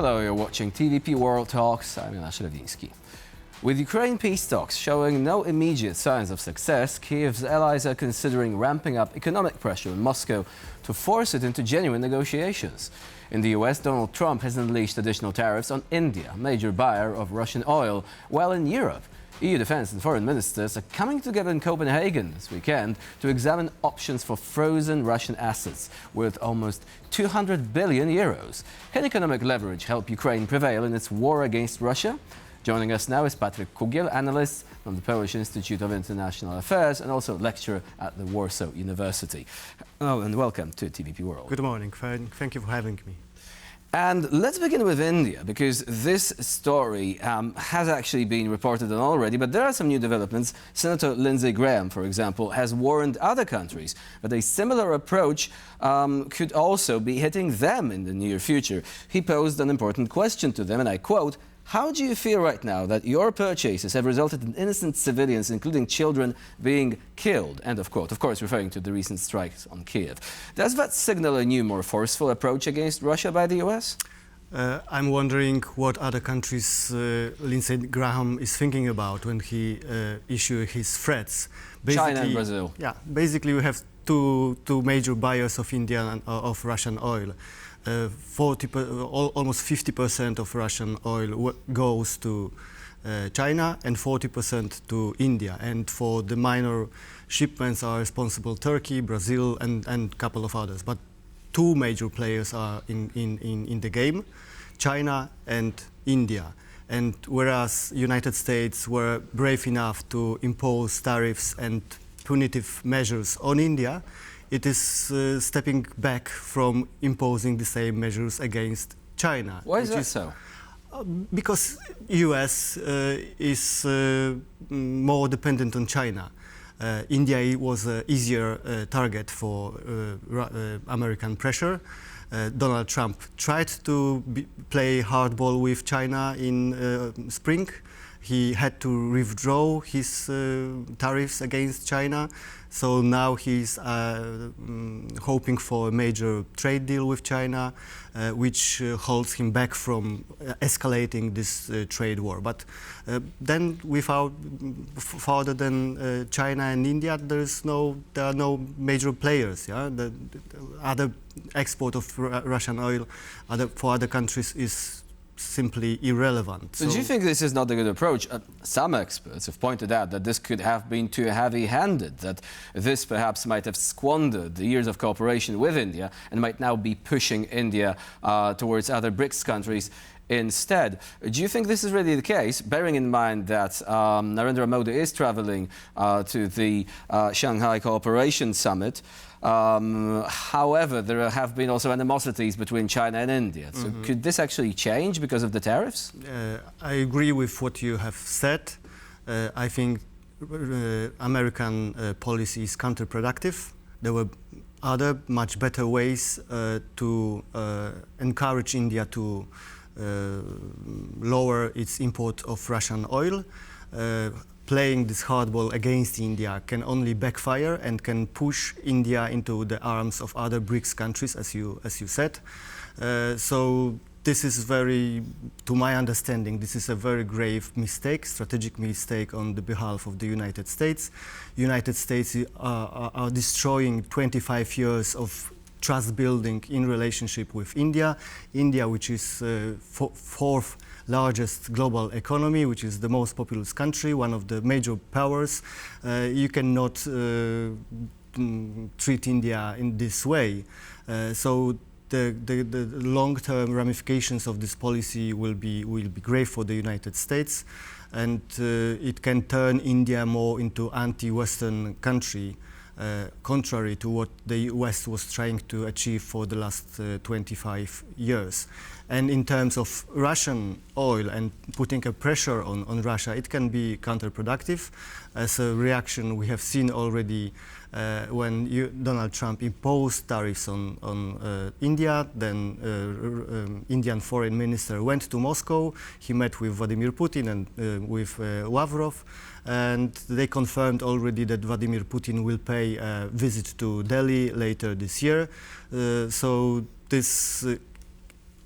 Hello, you're watching TVP World Talks. I'm Jan Ślewiński. With Ukraine peace talks showing no immediate signs of success, Kyiv's allies are considering ramping up economic pressure on Moscow to force it into genuine negotiations. In the US, Donald Trump has unleashed additional tariffs on India, a major buyer of Russian oil, while in Europe, EU defense and foreign ministers are coming together in Copenhagen this weekend to examine options for frozen Russian assets worth almost 200 billion euros. Can economic leverage help Ukraine prevail in its war against Russia? Joining us now is Patryk Kugiel, analyst from the Polish Institute of International Affairs and also lecturer at the Warsaw University. Oh, and welcome to TVP World. Good morning. Thank you for having me. And let's begin with India, because this story has actually been reported on already, but there are some new developments. Senator Lindsey Graham, for example, has warned other countries that a similar approach could also be hitting them in the near future. He posed an important question to them, and I quote, "How do you feel right now that your purchases have resulted in innocent civilians, including children, being killed?" End of quote. Of course, referring to the recent strikes on Kyiv. Does that signal a new, more forceful approach against Russia by the US? I'm wondering what other countries Lindsey Graham is thinking about when he issued his threats. China and Brazil. Yeah, basically we have two major buyers of Indian of Russian oil. Almost 50% of Russian oil goes to China and 40% to India. And for the minor shipments are responsible Turkey, Brazil, and a couple of others. But two major players are in the game, China and India. And whereas United States were brave enough to impose tariffs and punitive measures on India, it is stepping back from imposing the same measures against China. Why is that so? Because US is more dependent on China. India was an easier target for American pressure. Donald Trump tried to play hardball with China in spring. He had to withdraw his tariffs against China. So now he's hoping for a major trade deal with China, which holds him back from escalating this trade war. But then, without further than China and India, there are no major players. Yeah, the other export of Russian oil for other countries is simply irrelevant. So do you think this is not a good approach? Some experts have pointed out that this could have been too heavy-handed, that this perhaps might have squandered the years of cooperation with India and might now be pushing India towards other BRICS countries instead. Do you think this is really the case, bearing in mind that Narendra Modi is traveling to the Shanghai Cooperation Summit? However, there have been also animosities between China and India. So could this actually change because of the tariffs? I agree with what you have said. I think American policy is counterproductive. There were other, much better ways to encourage India to lower its import of Russian oil. Playing this hardball against India can only backfire and can push India into the arms of other BRICS countries, as you said. So this is to my understanding, this is a very grave mistake, strategic mistake on the behalf of the United States. United States are destroying 25 years of trust building in relationship with India. India, which is fourth largest global economy, which is the most populous country, one of the major powers. You cannot treat India in this way. So the long-term ramifications of this policy will be grave for the United States, and it can turn India more into anti-Western country, contrary to what the West was trying to achieve for the last 25 years. And in terms of Russian oil and putting a pressure on Russia, it can be counterproductive. As a reaction, we have seen already when Donald Trump imposed tariffs on India, then Indian foreign minister went to Moscow. He met with Vladimir Putin and with Lavrov, and they confirmed already that Vladimir Putin will pay a visit to Delhi later this year. So this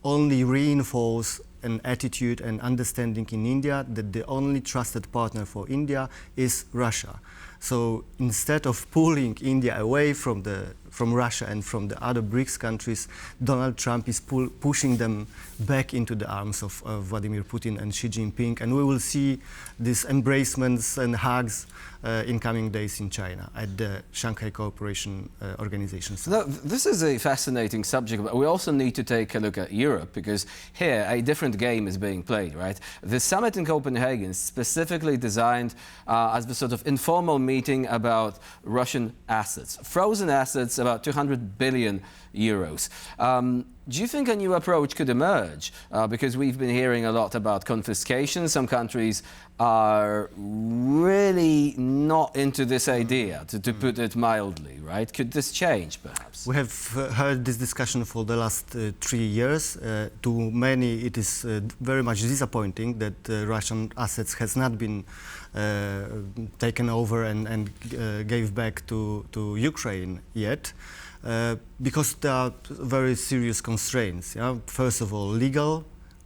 only reinforce an attitude and understanding in India that the only trusted partner for India is Russia. So instead of pulling India away from Russia and from the other BRICS countries, Donald Trump is pushing them back into the arms of Vladimir Putin and Xi Jinping, and we will see these embracements and hugs in coming days in China at the Shanghai Cooperation Organization. No, this is a fascinating subject, but we also need to take a look at Europe, because here a different game is being played, right? The summit in Copenhagen is specifically designed as the sort of informal meeting about Russian assets, frozen assets, about 200 billion euros. Do you think a new approach could emerge? Because we've been hearing a lot about confiscation. Some countries are really not into this idea, to put it mildly, right? Could this change, perhaps? We have heard this discussion for the last 3 years. To many, it is very much disappointing that Russian assets has not been taken over and gave back to Ukraine yet. Because there are very serious constraints. Yeah? First of all, legal.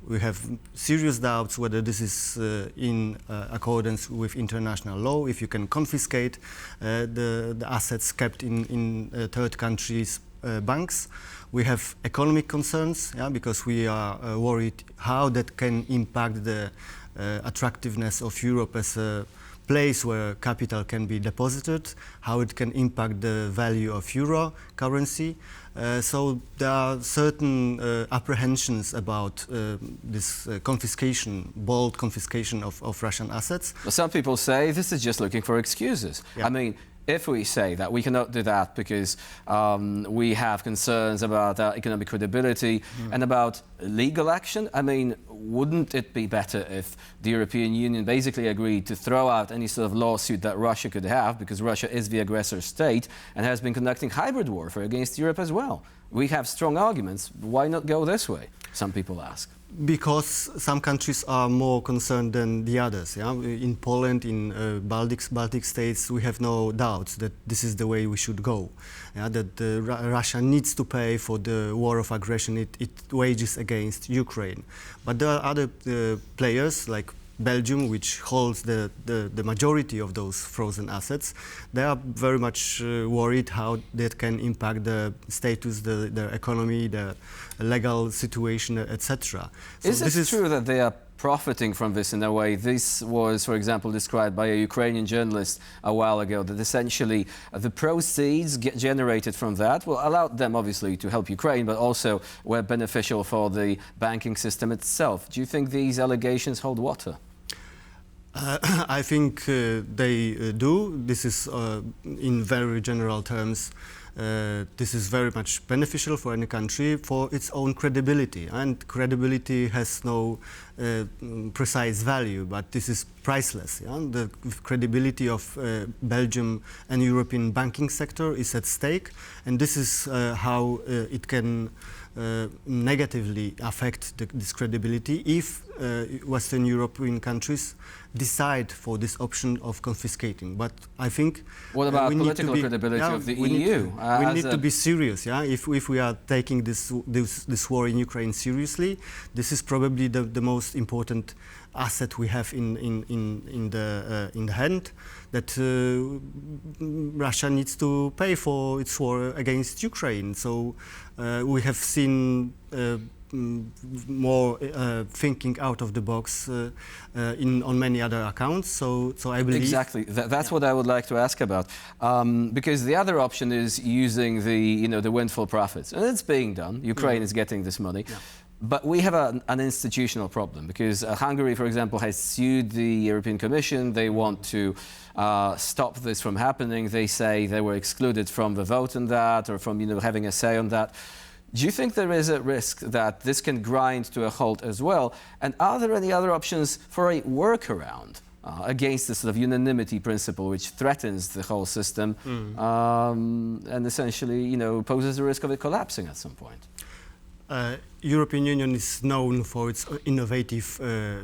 We have serious doubts whether this is in accordance with international law, if you can confiscate the assets kept in third countries' banks. We have economic concerns, yeah, because we are worried how that can impact the attractiveness of Europe as a place where capital can be deposited, how it can impact the value of euro currency. So there are certain apprehensions about this confiscation, bold confiscation of Russian assets. Well, some people say this is just looking for excuses. Yeah. I mean, if we say that we cannot do that because we have concerns about our economic credibility and about legal action, I mean, wouldn't it be better if the European Union basically agreed to throw out any sort of lawsuit that Russia could have, because Russia is the aggressor state and has been conducting hybrid warfare against Europe as well? We have strong arguments. Why not go this way? Some people ask. Because some countries are more concerned than the others. Yeah? In Poland, in Baltic states, we have no doubts that this is the way we should go. Yeah? That Russia needs to pay for the war of aggression it wages against Ukraine. But there are other players like Belgium, which holds the majority of those frozen assets. They are very much worried how that can impact the status, their economy, the legal situation, etc. So is it true that they are profiting from this in a way? This was, for example, described by a Ukrainian journalist a while ago, that essentially the proceeds generated from that will allow them, obviously, to help Ukraine, but also were beneficial for the banking system itself. Do you think these allegations hold water? I think they do. This is, in very general terms, this is very much beneficial for any country for its own credibility. And credibility has no precise value, but this is priceless. Yeah? The credibility of Belgium and European banking sector is at stake, and this is how it can negatively affect this credibility if Western European countries decide for this option of confiscating. But I think what about political credibility of the EU? We need to be serious. Yeah, if we are taking this war in Ukraine seriously, this is probably the most important asset we have in the hand, that Russia needs to pay for its war against Ukraine. So we have seen more thinking out of the box on many other accounts. So I believe exactly that's what I would like to ask about, because the other option is using the windfall profits, and it's being done. Ukraine is getting this money. Yeah. But we have an institutional problem, because Hungary, for example, has sued the European Commission. They want to stop this from happening. They say they were excluded from the vote on that, or from having a say on that. Do you think there is a risk that this can grind to a halt as well? And are there any other options for a workaround against the sort of unanimity principle, which threatens the whole system and essentially, poses the risk of it collapsing at some point? European Union is known for its innovative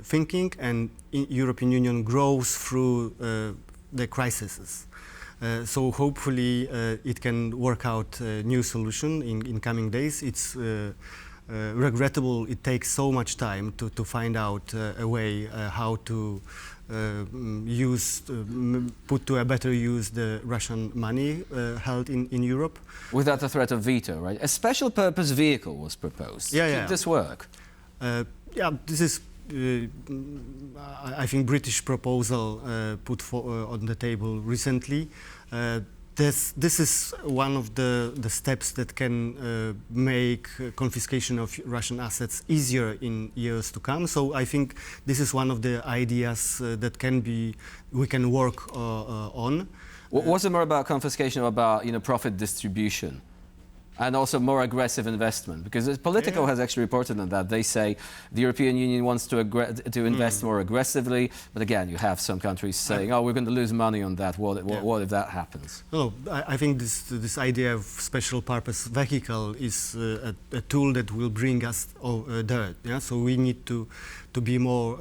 thinking, and European Union grows through the crises. So hopefully it can work out a new solution in coming days. It's regrettable it takes so much time to find out a way how to put to a better use the Russian money held in Europe. Without the threat of veto, right? A special purpose vehicle was proposed. Did this work? Yeah, this is, I think, British proposal put on the table recently. This is one of the steps that can make confiscation of Russian assets easier in years to come. So I think this is one of the ideas that we can work on. Was it more about confiscation or about profit distribution? And also more aggressive investment, because Politico has actually reported on that. They say the European Union wants to invest more aggressively, but again, you have some countries saying, "Oh, we're going to lose money on that. What if that happens?" No, I think this idea of special purpose vehicle is a tool that will bring us there. Yeah, so we need to be more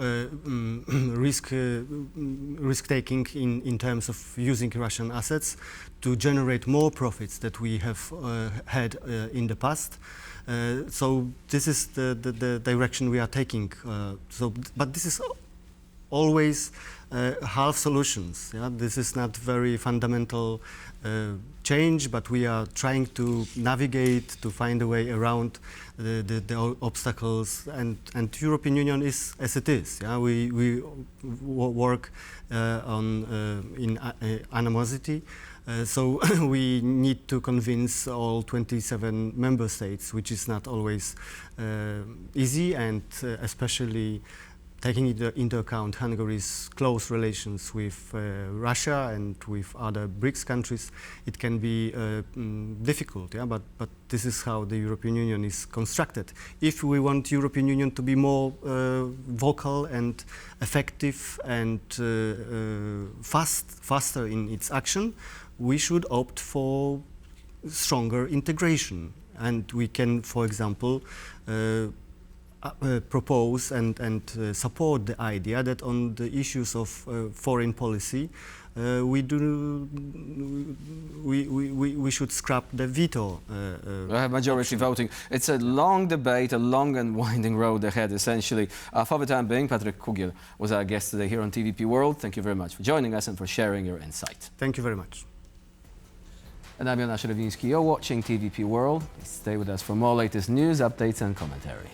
risk-taking in terms of using Russian assets to generate more profits that we have had in the past. So this is the direction we are taking. But this is always half solutions. Yeah? This is not very fundamental change, but we are trying to navigate, to find a way around the obstacles, and European Union is as it is. Yeah? We work in animosity. So we need to convince all 27 member states, which is not always easy, and especially taking into account Hungary's close relations with Russia and with other BRICS countries, it can be difficult. Yeah? But this is how the European Union is constructed. If we want European Union to be more vocal and effective and faster in its action, we should opt for stronger integration. And we can, for example, propose and support the idea that on the issues of foreign policy, we should scrap the veto. We have majority voting. It's a long debate, a long and winding road ahead, essentially. For the time being, Patryk Kugiel was our guest today here on TVP World. Thank you very much for joining us and for sharing your insight. Thank you very much. And I'm Jonasz Rewiński. You're watching TVP World. Stay with us for more latest news, updates and commentary.